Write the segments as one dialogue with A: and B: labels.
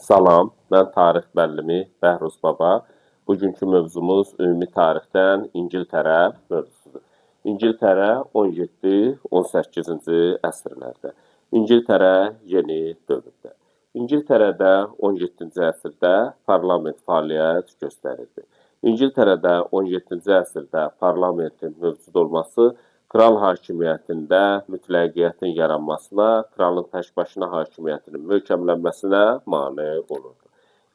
A: Salam, mən tarix müəllimi Bəhruz Baba. Bugünkü mövzumuz ümumi tarixdən İngiltərə mövzusudur. İngiltərə 17-18-ci əsrlərdə. İngiltərə yeni dövrdə. İngiltərədə 17-ci əsrdə parlament fəaliyyət göstərirdi. İngiltərədə 17-ci əsrdə parlamentin mövcud olması kral hakimiyyətində mütləqiyyətin yaranmasına, kralın təkbaşına hakimiyyətinin möhkəmlənməsinə mane olurdu.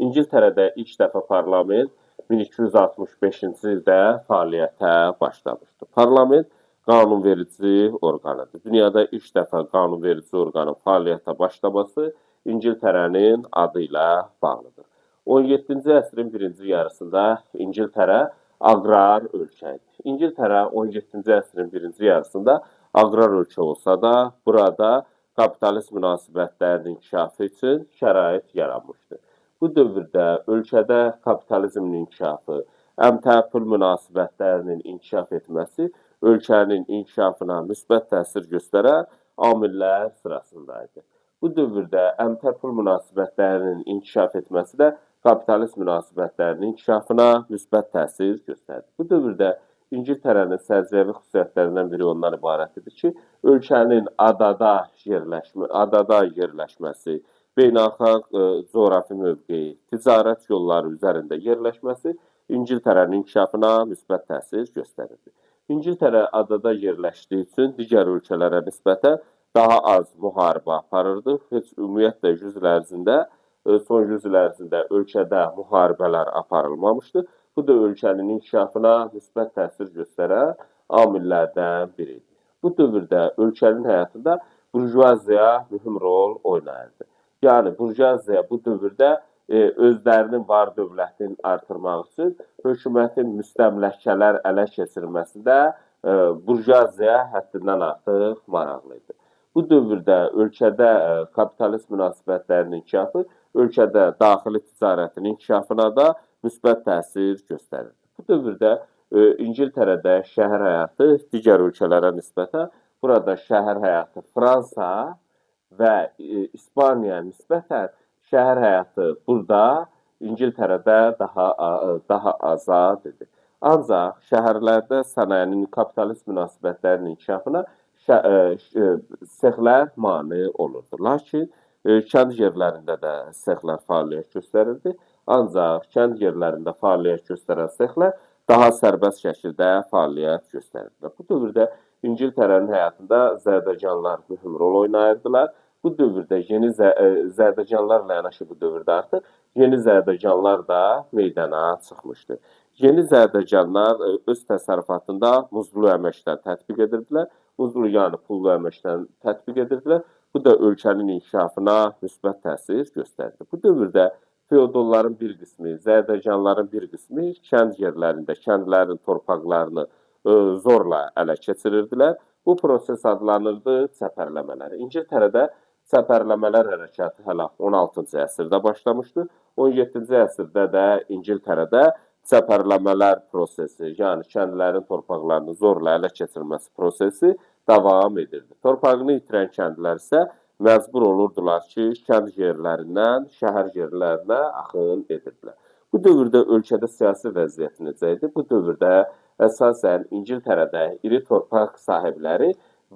A: İngiltərədə ilk dəfə parlament 1265-ci ildə fəaliyyətə başlamışdı. Parlament qanunverici orqanıdır. Dünyada ilk dəfə qanunverici orqanın fəaliyyətə başlaması İngiltərənin adı ilə bağlıdır. 17-ci əsrin birinci yarısında İngiltərə aqrar ölkə idi. İngiltərə 17-ci əsrin birinci yarısında aqrar ölkə olsa da, burada kapitalist münasibətlərin inkişafı üçün şərait yaranmışdı. Bu dövrdə ölkədə kapitalizmin inkişafı, əmtəə-pul münasibətlərinin inkişaf etməsi ölkənin inkişafına müsbət təsir göstərən amillər sırasındaydı. Bu dövrdə əmtəə-pul münasibətlərinin inkişaf etməsi də kapitalist münasibətlərinin inkişafına müsbət təsir göstərdi. Bu dövrdə İngiltərənin səciyyəvi xüsusiyyətlərindən biri ondan ibarətdir ki, ölkənin adada yerləşməsi, beynəlxalq coğrafi mövqeyi, ticarət yolları üzərində yerləşməsi İngiltərənin inkişafına müsbət təsir göstərirdi. İngiltərə adada yerləşdiyi üçün digər ölkələrə nisbətən daha az müharibə aparırdı. Heç ümumiyyətlə 100 il ərzində son 100 il ərzində ölkədə müharibələr aparılmamışdı. Bu da ölkənin inkişafına müsbət təsir göstərən amillərdən biridir. Bu dövrdə ölkənin həyatında burjuaziya mühüm rol oynayırdı. Yəni, burjuaziya bu dövrdə özlərinin var dövlətini artırmaq üçün hökumətin müstəmləkələr ələ keçirməsində burjuaziya həddindən artıq maraqlı idi. Bu dövrdə ölkədə kapitalist münasibətlərin inkişafı ölkədə daxili ticarətin inkişafına da müsbət təsir göstərir. Bu dövrdə İngiltərədə şəhər həyatı digər ölkələrə nisbətən burada şəhər həyatı Fransa və İspaniyaya nisbətən şəhər həyatı burada İngiltərədə daha azad idi. Ancaq şəhərlərdə sənayenin kapitalist münasibətlərinin inkişafına sexlər mane olurdu. Lakin kənd yerlərində də sexlər fəaliyyət göstərirdi. Ancaq kənd yerlərində fəaliyyət göstərən sexlər daha sərbəst şəkildə fəaliyyət göstərirdilər. Bu dövrdə İngiltərənin həyatında zərdəcanlar mühüm rol oynayırdılar. Bu dövrdə yeni zərdəcanlarla yanaşı bu dövrdə artıq yeni zərdəcanlar da meydana çıxmışdı. Yeni zərdəcanlar öz təsərrüfatında muzlu əməkdən tətbiq edirdilər. Muzlu, yəni pullu əməkdən tətbiq edirdilər. Bu da ölkənin inkişafına müsbət təsir göstərdi. Bu dövrdə feodalların bir qismi, zərdəcanların bir qismi kənd yerlərində, kəndlərin torpaqlarını zorla ələ keçirirdilər. Bu proses adlanırdı çəpərləmələr. İngiltərədə çəpərləmələr hərəkatı hələ 16-cı əsrdə başlamışdı. 17-ci əsrdə də İngiltərədə çəpərləmələr prosesi, yəni kəndlərin torpaqlarını zorla ələ keçirilməsi prosesi davam edirdi. Torpağını itirən kəndlər isə məcbur olurdular ki, kənd yerlərindən şəhər yerlərinə axın edirdilər. Bu dövrdə ölkədə siyasi vəziyyət necə idi? Bu dövrdə əsasən İngiltərədə iri torpaq sahibləri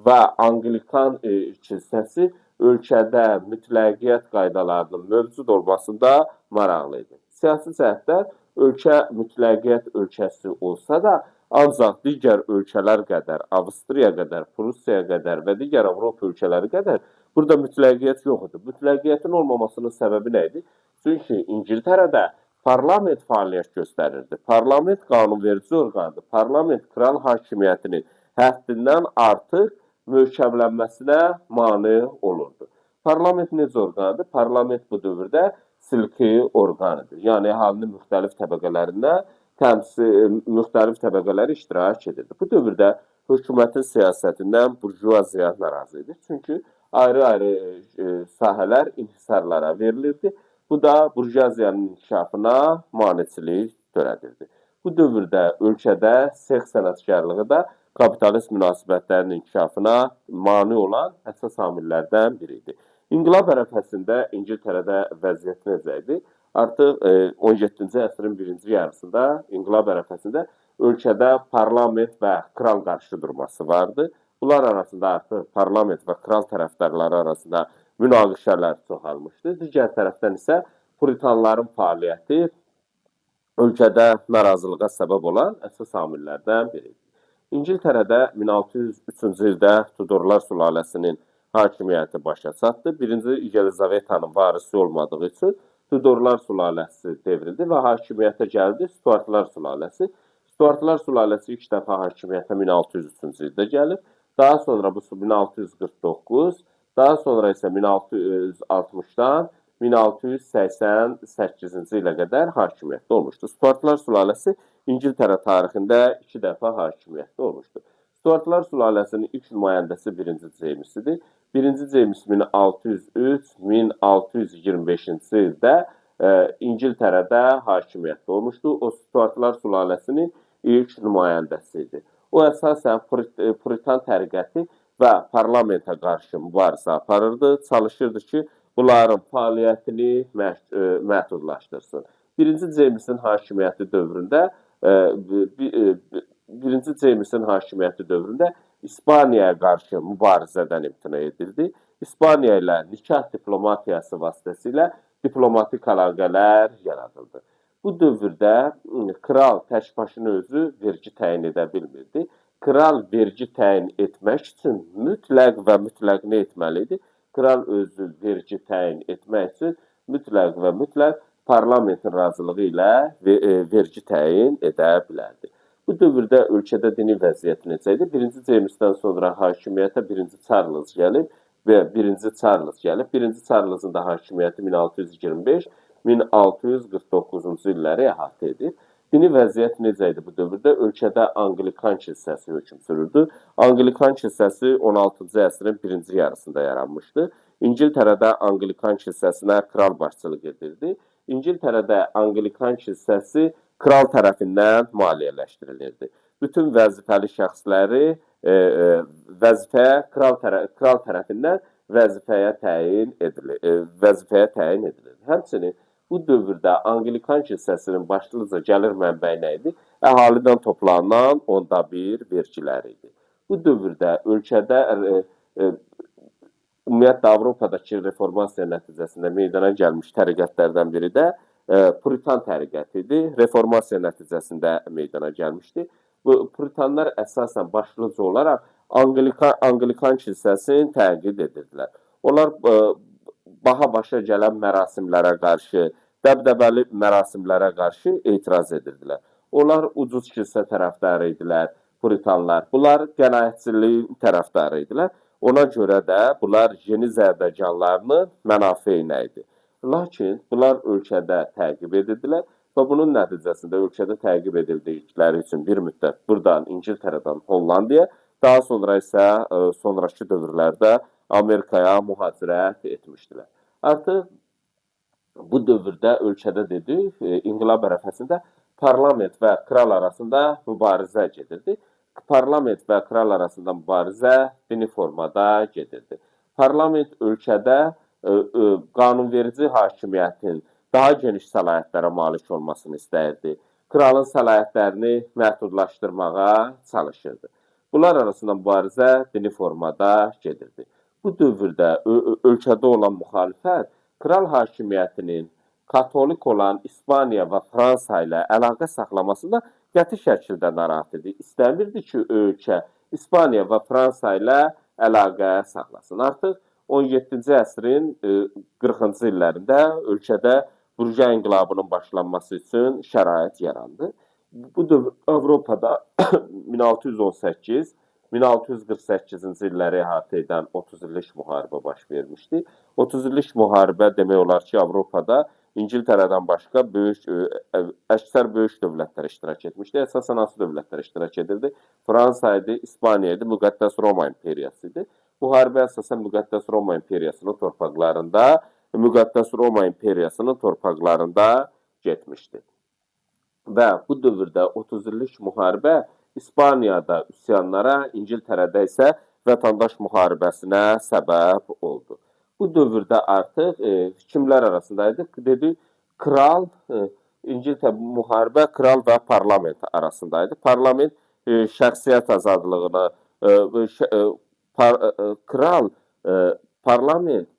A: və Anglikan kilsəsi ölkədə mütləqiyyət qaydalarının mövcud olmasında maraqlı idi. Siyasi cəhətdən ölkə mütləqiyyət ölkəsi olsa da, ancaq digər ölkələr qədər, Avstriya qədər, Prussiya qədər və digər Avropa ölkələri qədər burada mütləqiyyət yox idi. Mütləqiyyətin olmamasının səbəbi nə idi? Çünki İngiltərədə parlament fəaliyyət göstərirdi. Parlament qanunverici orqandır. Parlament kral hakimiyyətinin həddindən artıq möhkəmlənməsinə mane olurdu. Parlament necə orqandır? Parlament bu dövrdə silki orqanıdır. Yəni, əhalinin müxtəlif təbəqələrindən müxtəlif təbəqələri iştirak edirdi. Bu dövrdə hökumətin siyasətindən burjuaziya narazı idi. Çünki ayrı-ayrı sahələr inhisarlara verilirdi. Bu da burjuaziyanın inkişafına maneçilik törədirdi. Bu dövrdə ölkədə sex sənətkarlığı da kapitalist münasibətlərin inkişafına mane olan əsas amillərdən biri idi. İnqilab ərəfəsində İngiltərədə vəziyyət necə idi? Artıq 17-ci əsrin birinci yarısında İnqilab ərəfəsində ölkədə parlament və kral qarşıdurması vardı. Bunlar arasında artıq parlament və kral tərəfdarları arasında münaqişələr çoxalmışdı. Digər tərəfdən isə puritanların fəaliyyəti ölkədə narazılığa səbəb olan əsas amillərdən biridir. İngiltərədə 1603-cü ildə Tudorlar sülaləsinin hakimiyyəti başa çatdı. Birinci Yelizavetanın varisi olmadığı üçün Tudorlar sülaləsi devrildi və hakimiyyətə gəldi Stuartlar sülaləsi. Stuartlar sülaləsi ilk dəfə hakimiyyətə 1603-cü ildə gəlib. Daha sonra bu 1649, daha sonra isə 1660-dan 1688-ci ilə qədər hakimiyyətdə olmuşdu. Stuartlar sülaləsi İngiltərə tarixində 2 dəfə hakimiyyətdə olmuşdu. Stuartlar sülaləsinin ilk nümayəndəsi 1-ci James idi. 1-ci James 1603-1625-ci ildə İngiltərədə hakimiyyətdə olmuşdu. O Stuartlar sülaləsinin ilk nümayəndəsi idi. O əsasən Puritan təriqəti və parlamentə qarşı mübarizə aparırdı, çalışırdı ki, bunların fəaliyyətini məhdudlaşdırsın. 1-ci Jamesin hakimiyyəti dövründə İspaniyaya qarşı mübarizədən imtina edildi. İspaniya ilə nikah diplomatiyası vasitəsilə diplomatik əlaqələr yaradıldı. Bu dövrdə kral tək başına özü vergi təyin edə bilmirdi. Kral vergi təyin etmək üçün mütləq və mütləq nə etməli idi? Kral özü vergi təyin etmək üçün mütləq və mütləq parlamentin razılığı ilə vergi təyin edə bilərdi. Bu dövrdə ölkədə dini vəziyyət necə idi? 1-ci Jamesdən sonra hakimiyyətə 1-ci Charles gəlib və 1-ci Charles gəlib. 1-ci Charles'ın da hakimiyyəti 1625-1649-cu illəri əhatə edir. Dini vəziyyət necə idi bu dövrdə? Ölkədə Anglikan kilsəsi hökm sürürdü. Anglikan kilsəsi 16-cı əsrin birinci yarısında yaranmışdı. İngiltərədə Anglikan kilsəsinə kral başçılıq edirdi. İngiltərədə Anglikan kilsəsi kral tərəfindən maliyyələşdirilirdi. Bütün vəzifəli şəxsləri kral tərəfindən vəzifəyə təyin edilirdi. Həmçinin bu dövrdə Anglikan kilsəsinin başlıca gəlir mənbəyi nə idi? Əhalidən toplanan 1/10 vergilər idi. Bu dövrdə ölkədə ümumiyyətlə Avropadakı reformasiya nəticəsində meydana gəlmiş təriqətlərdən biri də Puritan təriqəti idi. Reformasiya nəticəsində meydana gəlmişdi. Bu Puritanlar əsasən başlıca olaraq Anglikan kilsəsini təqid edirdilər. Onlar baha başa gələn mərasimlərə qarşı, dəbdəbəli mərasimlərə qarşı etiraz edirdilər. Onlar ucuz kilsə tərəfdarı idilər, Puritanlar. Bunlar qənaətçiliyin tərəfdarı idilər. Ona görə də bunlar yeni zərbəcanlarının mənafeyinə idi. Lakin bunlar ölkədə təqib edildilər və bunun nəticəsində ölkədə təqib edildikləri üçün bir müddət buradan İngiltərədən Hollandiyaya, daha sonra isə sonrakı dövrlərdə Amerikaya mühacirət etmişdilər. Artıq bu dövrdə ölkədə dedik, İnqilab ərəfəsində parlament və kral arasında mübarizə gedirdi. Parlament və kral arasında mübarizə dini formada gedirdi. Parlament ölkədə qanunverici hakimiyyətin daha geniş səlahiyyətlərə malik olmasını istəyirdi. Kralın səlahiyyətlərini məhdudlaşdırmağa çalışırdı. Bunlar arasında mübarizə dini formada gedirdi. Bu dövrdə ölkədə olan müxalifət kral hakimiyyətinin katolik olan İspaniya və Fransa ilə əlaqə saxlamasında qəti şəkildə narahat idi. İstəmirdi ki, ölkə İspaniya və Fransa ilə əlaqə saxlasın. Artıq 17-ci əsrin 40-cı illərində ölkədə burjuwa inqilabının başlanması üçün şərait yarandı. Bu dövr Avropada 1618-1648-ci illəri əhatə edən 30 illik müharibə baş vermişdi. 30 illik müharibə demək olar ki, Avropada İngiltərədən başqa əksər böyük dövlətlər iştirak etmişdi. Əsasən hansı dövlətlər iştirak edirdi? Fransa idi, İspaniya idi, Müqəddəs Roma imperiyası idi. Müharibə əsasən Müqəddəs Roma imperiyasının torpaqlarında getmişdi. Və bu dövrdə 30 illik müharibə İspaniyada üsyanlara, İngiltərədə isə vətəndaş müharibəsinə səbəb oldu. Bu Bu dövrdə artıq kimlər arasındaydı? Dedi, kral, İngiltərə müharibə kral və parlament arasındaydı. Parlament şəxsiyyət azadlığına, kral, parlament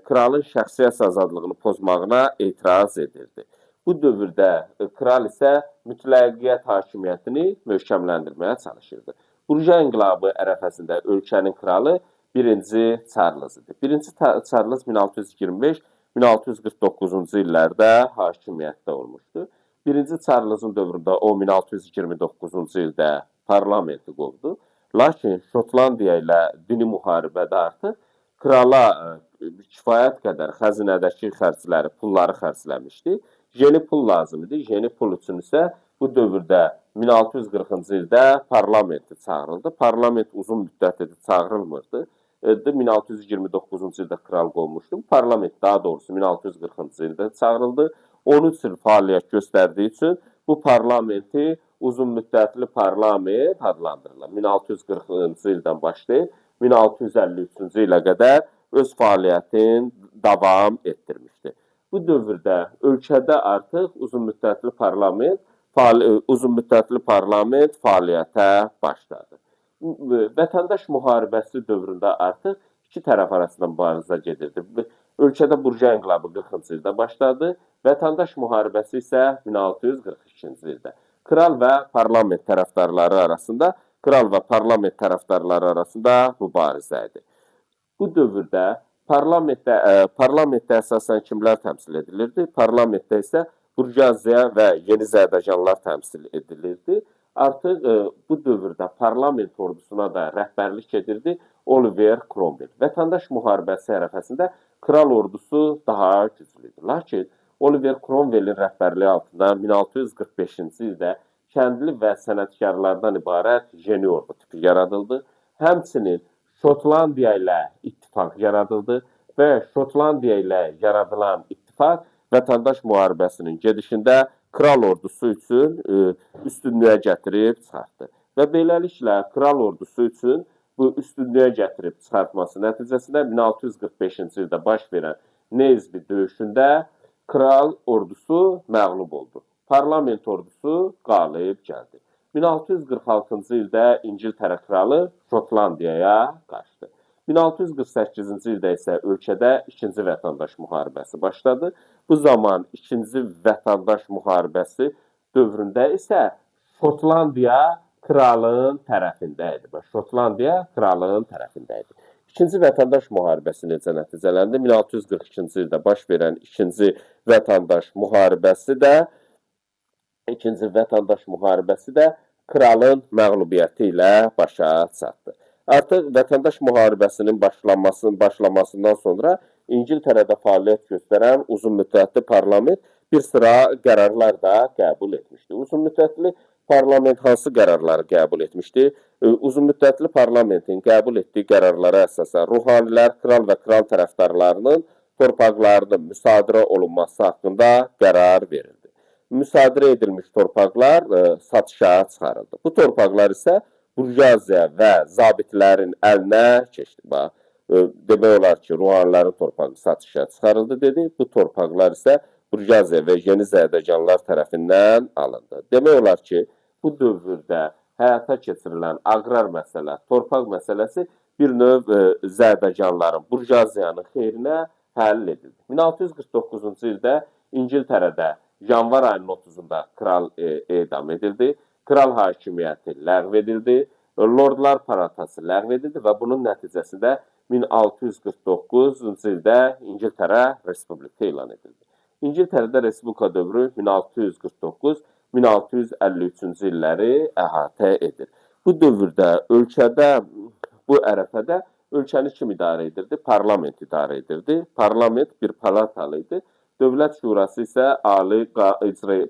A: kralın şəxsiyyət azadlığını pozmağına etiraz edirdi. Bu dövrdə kral isə mütləqiyyət hakimiyyətini möhkəmləndirməyə çalışırdı. Burja inqilabı ərəfəsində ölkənin kralı 1-ci Çarlz idi. 1-ci Çarlz 1625-1649-cu illərdə hakimiyyətdə olmuşdu. 1-ci Çarlzın dövründə o 1629-cu ildə parlamenti qovdu. Lakin Şotlandiya ilə dini müharibədə artıq krala kifayət qədər xəzinədəki xərcləri, pulları xərcləmişdi. Yeni pul lazım idi. Yeni pul üçün isə bu dövrdə 1640-cı ildə parlamenti çağırıldı. Parlament uzun müddət çağırılmırdı. 1629-cu ildə kral qovmuşdu. Parlament daha doğrusu 1640-cı ildə çağırıldı. 13 il fəaliyyət göstərdiyi üçün bu parlamenti uzun müddətli parlament adlandırılır. 1640-cı ildən başlayıb 1653-cü ilə qədər öz fəaliyyətini davam etdirmişdi. Bu dövrdə ölkədə artıq uzun müddətli parlament fəaliyyətə başladı. Vətəndaş müharibəsi dövründə artıq iki tərəf arasında mübarizə gedirdi. Ölkədə Burja inqilabı 40-cı ildə başladı, vətəndaş müharibəsi isə 1642-ci ildə. Kral və parlament tərəfdarları arasında mübarizə idi. Bu dövrdə parlamentdə əsasən kimlər təmsil edilirdi? Parlamentdə isə burjuaziya və yeni zərdəcanlar təmsil edilirdi. Artıq bu dövrdə parlament ordusuna da rəhbərlik edirdi Oliver Cromwell. Vətəndaş müharibəsi ərəfəsində kral ordusu daha güclüydü. Lakin Oliver Cromwellin rəhbərliyi altında 1645-ci ildə kəndli və sənətkarlardan ibarət yeni ordu tipi yaradıldı. Həmçinin Şotlandiya ilə ittifaq yaradıldı və Şotlandiya ilə yaradılan ittifaq vətəndaş müharibəsinin gedişində kral ordusu üçün üstünlüyə gətirib çıxartdı. Və beləliklə kral ordusu üçün bu üstünlüyə gətirib çıxartması nəticəsində 1645-ci ildə baş verən Nesbi döyüşündə kral ordusu məğlub oldu. Parlament ordusu qalib gəldi. 1646-cı ildə İngiltərə kralı Şotlandiyaya qaçdı. 1648-ci ildə isə ölkədə ikinci vətəndaş müharibəsi başladı. Bu zaman ikinci vətəndaş müharibəsi dövründə isə Şotlandiya kralın tərəfində idi. Şotlandiya kralın tərəfində idi. İkinci vətəndaş müharibəsi necə nəticələndi? 1642-ci ildə baş verən ikinci vətəndaş müharibəsi də kralın məğlubiyyəti ilə başa çatdı. Artıq vətəndaş müharibəsinin başlamasından sonra İngiltərədə fəaliyyət göstərən uzun müddətli parlament bir sıra qərarlar da qəbul etmişdi. Uzun müddətli parlament hansı qərarları qəbul etmişdi? Uzun müddətli parlamentin qəbul etdiyi qərarlara əsasən ruhanilər, kral və kral tərəfdarlarının torpaqlarının müsadirə olunması haqqında qərar verildi. Müsadirə edilmiş torpaqlar satışa çıxarıldı. Bu torpaqlar isə burjuaziya və zabitlərin əlinə keçdi. Demək olar ki, ruhanilərin torpağı satışa çıxarıldı dedi. Bu torpaqlar isə burjuaziya və yeni zərdəcanlar tərəfindən alındı. Demək olar ki, bu dövrdə həyata keçirilən aqrar məsələ, torpaq məsələsi bir növ zərdəcanların, burjuaziyanın xeyrinə həll edildi. 1649-cu ildə İngiltərədə yanvar ayının 30-da kral edam edildi. Kral hakimiyyəti ləğv edildi. Lordlar palatası ləğv edildi və bunun nəticəsində 1649-cu ildə İngiltərə Respublika elan edildi. İngiltərədə Respublika dövrü 1649-1653-cü illəri əhatə edir. Bu dövrdə bu ərəfədə ölkəni kim idarə edirdi? Parlament idarə edirdi. Parlament bir palatalı idi. Dövlət Şurası isə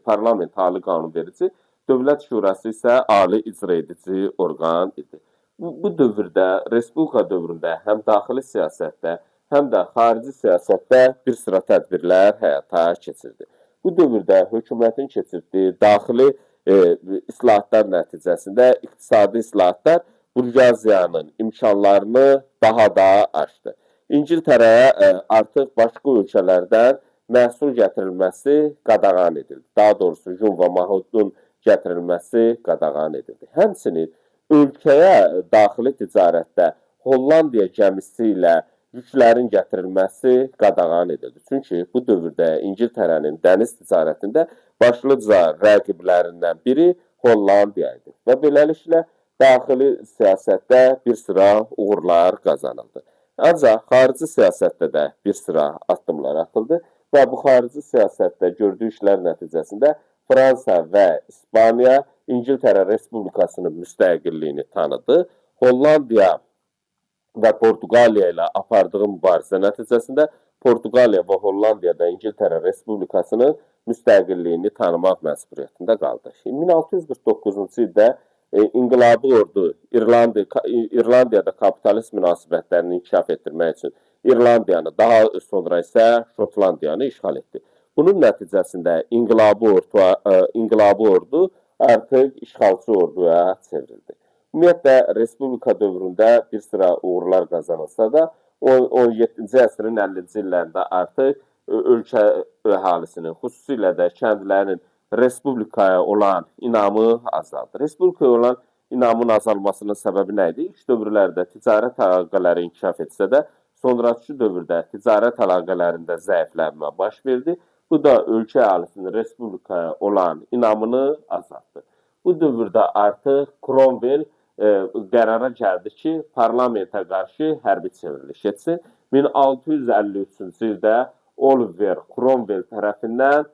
A: parlament ali qanunverici, Dövlət Şurası isə ali icra edici orqan idi. Bu dövrdə, Respublika dövründə həm daxili siyasətdə, həm də xarici siyasətdə bir sıra tədbirlər həyata keçirdi. Bu dövrdə hökumətin keçirdiyi daxili islahatlar nəticəsində iqtisadi islahatlar burjuaziyanın imkanlarını daha da aşdı. İngiltərəyə artıq başqa ölkələrdən məhsul gətirilməsi qadağan edildi. Daha doğrusu yun və mahudun gətirilməsi qadağan edildi. Həmçinin ölkəyə daxili ticarətdə Hollandiya gəmisi ilə yüklərin gətirilməsi qadağan edildi. Çünki bu dövrdə İngiltərənin dəniz ticarətində başlıca rəqiblərindən biri Hollandiya idi və beləliklə daxili siyasətdə bir sıra uğurlar qazanıldı. Ancaq xarici siyasətdə də bir sıra addımlar atıldı və bu xarici siyasətdə gördüyü işlər nəticəsində Fransa və İspaniya İngiltərə Respublikasının müstəqilliyini tanıdı. Hollandiya və Portuqaliya ilə apardığı mübarizə nəticəsində Portuqaliya və Hollandiya da İngiltərə Respublikasının müstəqilliyini tanımaq məcburiyyətində qaldı. 1649-cu ildə İnqilabi ordu İrlandiyada kapitalist münasibətlərini inkişaf etdirmək üçün İrlandiyanı, daha sonra isə Şotlandiyanı işğal etdi. Bunun nəticəsində İnqilabi ordu artıq işğalçı orduya çevrildi. Ümumiyyətlə, Respublika dövründə bir sıra uğurlar qazanılsa da, 17-ci əsrin 50-ci illərində artıq ölkə əhalisinin, xüsusilə də kəndlərin Respublikaya olan inamı azaldı. Respublikaya olan inamın azalmasının səbəbi nə idi? İlk dövrlərdə ticarət əlaqələri inkişaf etsə də, sonrakı dövrdə ticarət əlaqələrində zəiflənmə baş verdi. Bu da ölkə əhalisinin Respublikaya olan inamını azaltdı. Bu dövrdə artıq Cromwell qərara gəldi ki, parlamentə qarşı hərbi çevriliş etsin. 1653-cü ildə Oliver Cromwell tərəfindən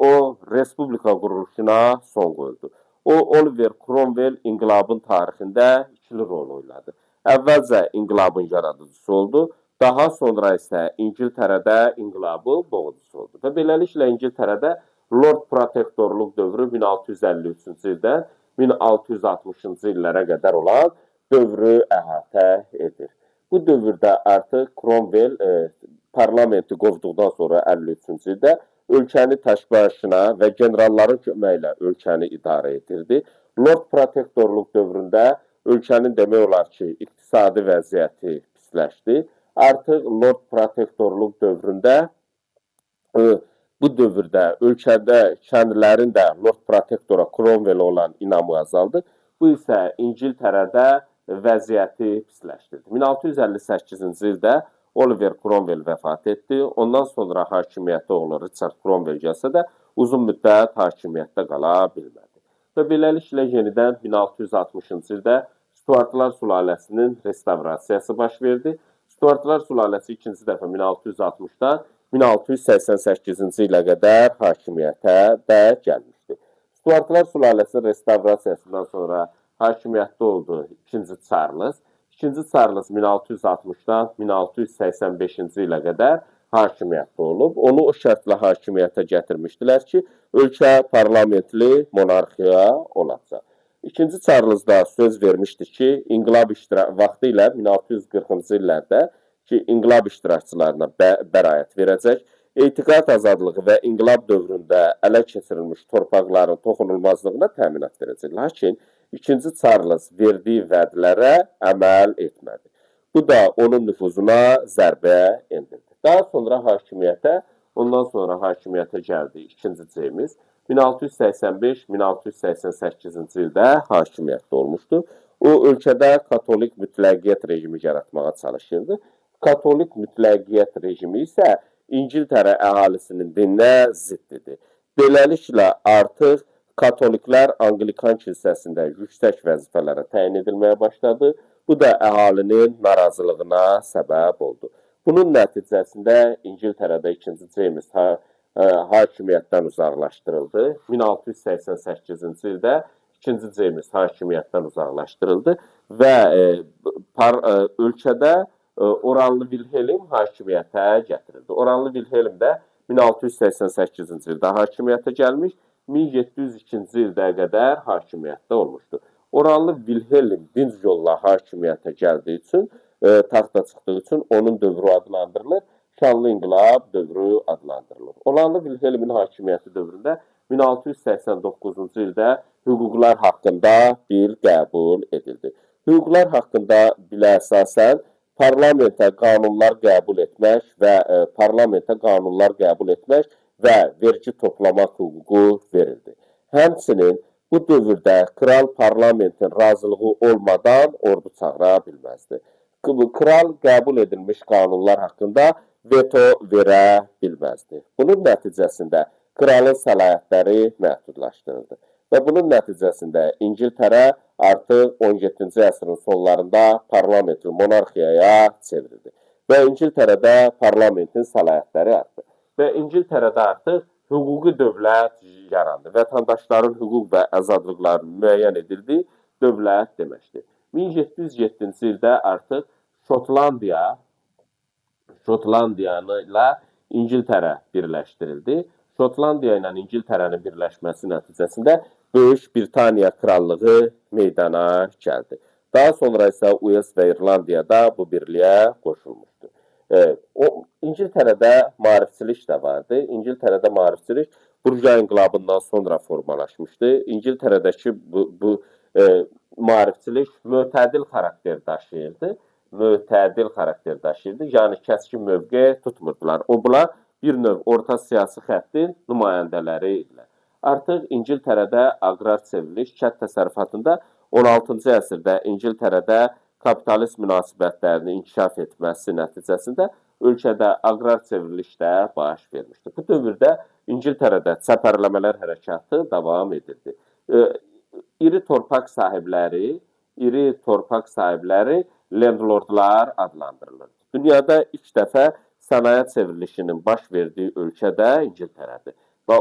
A: o Respublika quruluşuna son qoyuldu. O Oliver Cromwell inqilabın tarixində ikili rol oynadı. Əvvəlcə inqilabın yaradıcısı oldu, daha sonra isə İngiltərədə inqilabın boğucusu oldu. Və beləliklə İngiltərədə Lord Protektorluq dövrü 1653-cü ildən 1660-cı illərə qədər olan dövrü əhatə edir. Bu dövrdə artıq Cromwell parlamenti qovduqdan sonra 53-cü ildə ölkəni təkbaşına və generalların köməyi ilə ölkəni idarə edirdi. Lord Protektorluq dövründə ölkənin demək olar ki, iqtisadi vəziyyəti pisləşdi. Artıq Lord Protektorluq dövründə bu dövrdə ölkədə kəndlərin də Lord Protektora Cromwell olan inamı azaldı. Bu isə İngiltərədə vəziyyəti pisləşdirdi. 1658-ci ildə Oliver Cromwell vəfat etdi. Ondan sonra hakimiyyətə oğlu Richard Cromwell gəlsə də uzun müddət hakimiyyətdə qala bilmədi. Və beləliklə yenidən 1660-cı ildə Stuartlar sülaləsinin restavrasiyası baş verdi. Stuartlar sülaləsi ikinci dəfə 1660-dan 1688-ci ilə qədər hakimiyyətə də gəlmişdi. Stuartlar sülaləsinin restavrasiyasından sonra hakimiyyətdə oldu ikinci Charles. İkinci Charles 1660-dan 1685-ci ilə qədər hakimiyyətdə olub. Onu o şərtlə hakimiyyətə gətirmişdilər ki, ölkə parlamentli monarxiya olacaq. İkinci Charles da söz vermişdi ki, inqilab vaxtı ilə 1640-cı illərdə ki, inqilab iştirakçılarına bəraət verəcək, etiqad azadlığı və inqilab dövründə ələ keçirilmiş torpaqların toxunulmazlığına təminat verəcək. Lakin İkinci Charles verdiyi vədlərə əməl etmədi. Bu da onun nüfuzuna zərbə endirdi. Daha sonra ondan sonra hakimiyyətə gəldi ikinci James. 1685-1688-ci ildə hakimiyyətdə olmuşdu. O, ölkədə katolik mütləqiyyət rejimi yaratmağa çalışırdı. Katolik mütləqiyyət rejimi isə İngiltərə əhalisinin dininə ziddidir. Beləliklə artıq katoliklər Anglikan kilsəsində yüksək vəzifələrə təyin edilməyə başladı. Bu da əhalinin narazılığına səbəb oldu. Bunun nəticəsində İngiltərədə ikinci James hakimiyyətdən uzaqlaşdırıldı. 1688-ci ildə ikinci James hakimiyyətdən uzaqlaşdırıldı və ölkədə Oranlı Vilhelm hakimiyyətə gətirildi. Oranlı Vilhelm də 1688-ci ildə hakimiyyətə gəlmiş, 1702-ci ildə qədər hakimiyyətdə olmuşdu. Oranlı Vilhelm dinc yolla hakimiyyətə gəldiyi üçün, taxta çıxdığı üçün onun dövrü adlandırılır, Şanlı İnqilab dövrü adlandırılır. Oranlı Vilhelmin hakimiyyəti dövründə 1689-cu ildə hüquqlar haqqında bir qəbul edildi. Hüquqlar haqqında bilə əsasən parlamentə qanunlar qəbul etmək və vergi toplamaq hüququ verildi. Həmçinin bu dövrdə kral parlamentin razılığı olmadan ordu çağıra bilməzdi. Kral qəbul edilmiş qanunlar haqqında veto verə bilməzdi. Bunun nəticəsində kralın səlahiyyətləri məhdudlaşdırıldı. Və bunun nəticəsində İngiltərə artıq 17-ci əsrin sonlarında parlamentli monarxiyaya çevrildi. Və İngiltərədə parlamentin səlahiyyətləri artdı. Və İngiltərədə artıq hüquqi dövlət yarandı. Vətəndaşların hüquq və azadlıqlarının müəyyən edildiyi dövlət deməkdir. 1707-ci ildə artıq Şotlandiya ilə İngiltərə birləşdirildi. Şotlandiya ilə İngiltərənin birləşməsi nəticəsində Böyük Britaniya Krallığı meydana gəldi. Daha sonra isə Uels və İrlandiya da bu birliyə qoşulmuşdu. İngiltərədə maarifçilik də vardı. İngiltərədə maarifçilik Burjuaziya inqilabından sonra formalaşmışdı. İngiltərədəki bu maarifçilik mütədil xarakter daşıyırdı. Yəni kəskin mövqe tutmurdular. Bunlar bir növ orta siyasi xəttin nümayəndələri idilər. Artıq İngiltərədə aqrar çevriliş, kənd təsərrüfatında 16-cı əsrdə İngiltərədə kapitalist münasibətlərinin inkişaf etməsi nəticəsində ölkədə aqrar çevriliş də baş vermişdir. Bu dövrdə İngiltərədə çəpərləmələr hərəkatı davam edirdi. İri torpaq sahibləri landlordlar adlandırılır. Dünyada ilk dəfə sənaye çevrilişinin baş verdiyi ölkə də İngiltərədir. Və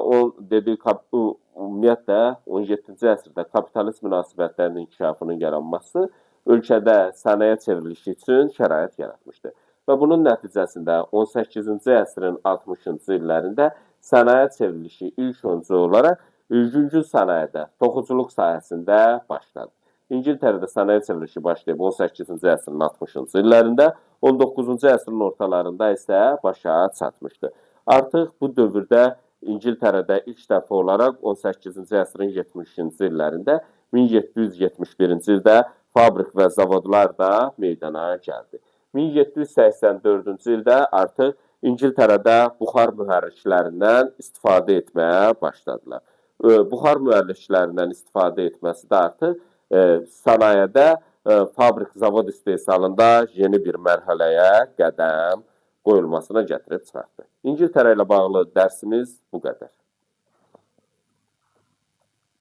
A: ümumiyyətlə 17-ci əsrdə kapitalist münasibətlərin inkişafının yaranması ölkədə sənaye çevrilişi üçün şərait yaratmışdır. Və bunun nəticəsində 18-ci əsrin 60-cı illərində sənaye çevrilişi ilk öncə olaraq yüngül sənayedə, toxuculuq sahəsində başladı. İngiltərədə sənaye çevrilişi başlayıb 18-ci əsrin 60-cı illərində, 19-cu əsrin ortalarında isə başa çatmışdı. Artıq bu dövrdə İngiltərədə ilk dəfə olaraq 18-ci əsrin 70-ci illərində, 1771-ci ildə fabrik və zavodlar da meydana gəldi. 1784-cü ildə artıq İngiltərədə buxar mühərriklərindən istifadə etməyə başladılar. Buxar mühərriklərindən istifadə etməsi də artıq sənayədə fabrik, zavod istehsalında yeni bir mərhələyə qədəm qoyulmasına gətirib çıxartdı. İngiltərə ilə bağlı dərsimiz bu qədər.